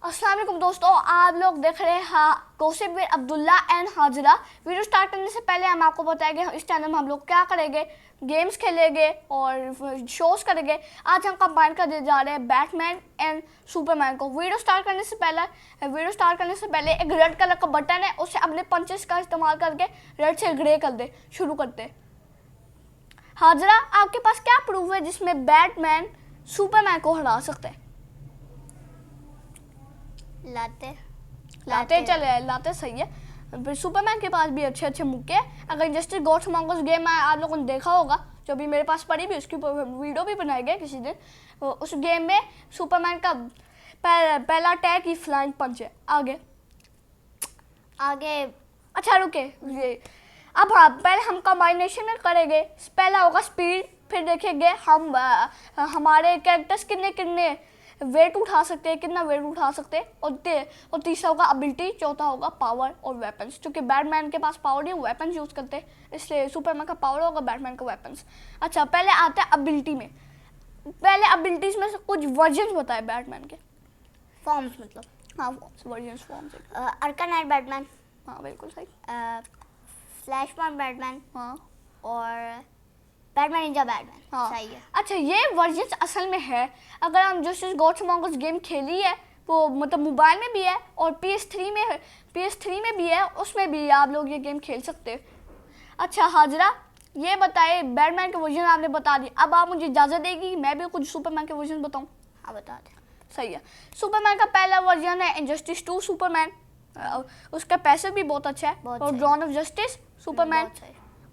अस्सलाम वालेकुम दोस्तों, आप लोग देख रहे हैं gossip with Abdullah and Hajra. Video start करने से पहले हम आपको बताएंगे इस चैनल में हम लोग क्या करेंगे, गेम्स खेलेंगे और शोज करेंगे। आज हम कंबाइन करने जा रहे हैं बैटमैन एंड सुपरमैन को। वीडियो स्टार्ट करने से पहले एक रेड कलर का बटन है, उसे अपने पंचेस का इस्तेमाल करके रेड से ग्रे कर दे। शुरू करते हैं। हाजरा, आपके पास क्या प्रूफ है जिसमें बैटमैन सुपरमैन को हरा सकते हैं? लाते सही है। फिर सुपरमैन के पास भी अच्छे अच्छे मुक्के हैं। अगर जस्टिस गॉड्स अमंग अस गेम आप लोगों ने देखा होगा, जो अभी मेरे पास पड़ी भी, उसकी वीडियो भी बनाएंगे किसी दिन। उस गेम में सुपरमैन का पहला अटैक ही फ्लाइंग पंच है। आगे अच्छा रुके, अब हाँ, पहले हम कॉम्बिनेशन में करेंगे। पहला होगा स्पीड, फिर देखेंगे हम हमारे कैरेक्टर्स कितने वेट उठा सकते हैं, कितना वेट उठा सकते हैं, और तीसरा होगा एबिलिटी, चौथा होगा पावर और वेपन्स। क्योंकि बैटमैन के पास पावर नहीं, वेपन्स यूज़ करते हैं, इसलिए सुपरमैन का पावर होगा, बैटमैन का वेपन्स। अच्छा, पहले आते हैं एबिलिटी में। पहले एबिलिटीज में से कुछ वर्जन्स बताए बैटमैन के। फॉर्म्स मतलब? हाँ, वर्जन्स फॉर्म्स। अर्कानाइट बैटमैन। हाँ बिल्कुल सही। Flash point Batman. हाँ, और बैटमैन निंजा बैटमैन। हाँ सही है। अच्छा, ये वर्जन्स असल में है, अगर हम जस्टिस गॉड्स अमंग अस गेम खेली है वो मतलब मोबाइल में भी है और PS3 में भी है, उसमें भी आप लोग ये गेम खेल सकते हैं। अच्छा हाजरा, ये बताए बैटमैन के वर्जन आपने बता दिए, अब आप मुझे इजाज़त देगी मैं भी कुछ सुपरमैन के वर्जन बताऊँ? हाँ बता दें। सही है। सुपरमैन का पहला वर्जन है इनजस्टिस 2 सुपरमैन, उसका पैसे भी बहुत अच्छा है, और ड्रॉन ऑफ जस्टिस सुपरमैन,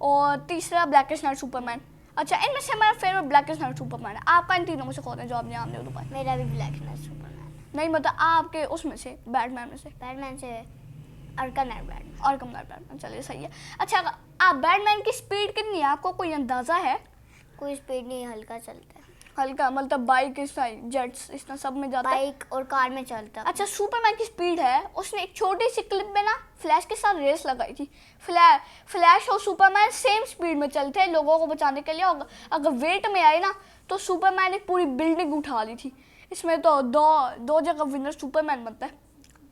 और तीसरा ब्लैकेस्ट नाइट सुपरमैन। अच्छा, इनमें से हमारा फेवरेट ब्लैकेस्ट नाइट सुपरमैन है। आपका इन तीनों में से कौन है जो आपने नाम नहीं बताया? मेरा भी ब्लैकेस्ट नाइट सुपरमैन। नहीं मतलब आपके उसमें से बैटमैन में से? बैटमैन से अर्कानाइट बैटमैन। अर्कानाइट बैटमैन, चलिए सही है। अच्छा, आप बैटमैन की स्पीड कितनी है, आपको कोई अंदाजा है? कोई स्पीड नहीं, हल्का चलता है। हल्का मतलब बाइक, जेट्स, इतना सब में जाता है? बाइक और कार में चलता है। अच्छा, सुपरमैन की स्पीड है, उसने एक छोटी सी क्लिप में ना फ्लैश के साथ रेस लगाई थी। फ्लैश और सुपरमैन सेम स्पीड में चलते हैं लोगों को बचाने के लिए, और अगर वेट में आए ना तो सुपरमैन एक पूरी बिल्डिंग उठा ली थी। इसमें तो दो जगह विनर सुपरमैन बनता है।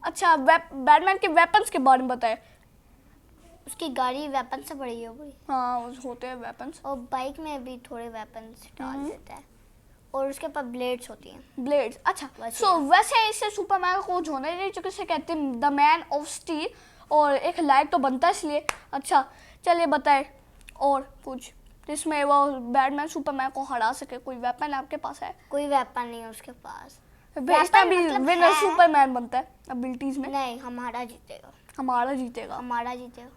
अच्छा, बैटमैन के वेपन्स के बारे में बताए। उसकी गाड़ी वेपन से बड़ी हो गई। हाँ, होते हैं वेपन्स, और बाइक में भी थोड़े वेपन्स डाल देता है, और उसके पास ब्लेड्स होती हैं। ब्लेड्स, अच्छा। वैसे इससे सुपरमैन को कुछ होने नहीं, क्योंकि इसे कहते हैं द मैन ऑफ स्टील, और एक लाइक तो बनता है इसलिए। अच्छा चलिए बताए और कुछ जिसमें वो बैटमैन सुपरमैन को हरा सके। कोई वेपन आपके पास है? कोई वेपन नहीं है उसके पास। इसमें भी विनर सुपरमैन बनता है एबिलिटीज में? नहीं, हमारा जीतेगा। हमारा जीतेगा।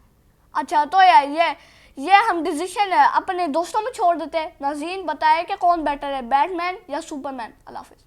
अच्छा, तो यार ये हम डिसीजन अपने दोस्तों में छोड़ देते हैं। नाज़रीन बताए कि कौन बेटर है, बैटमैन या सुपरमैन? अल्लाह हाफिज़।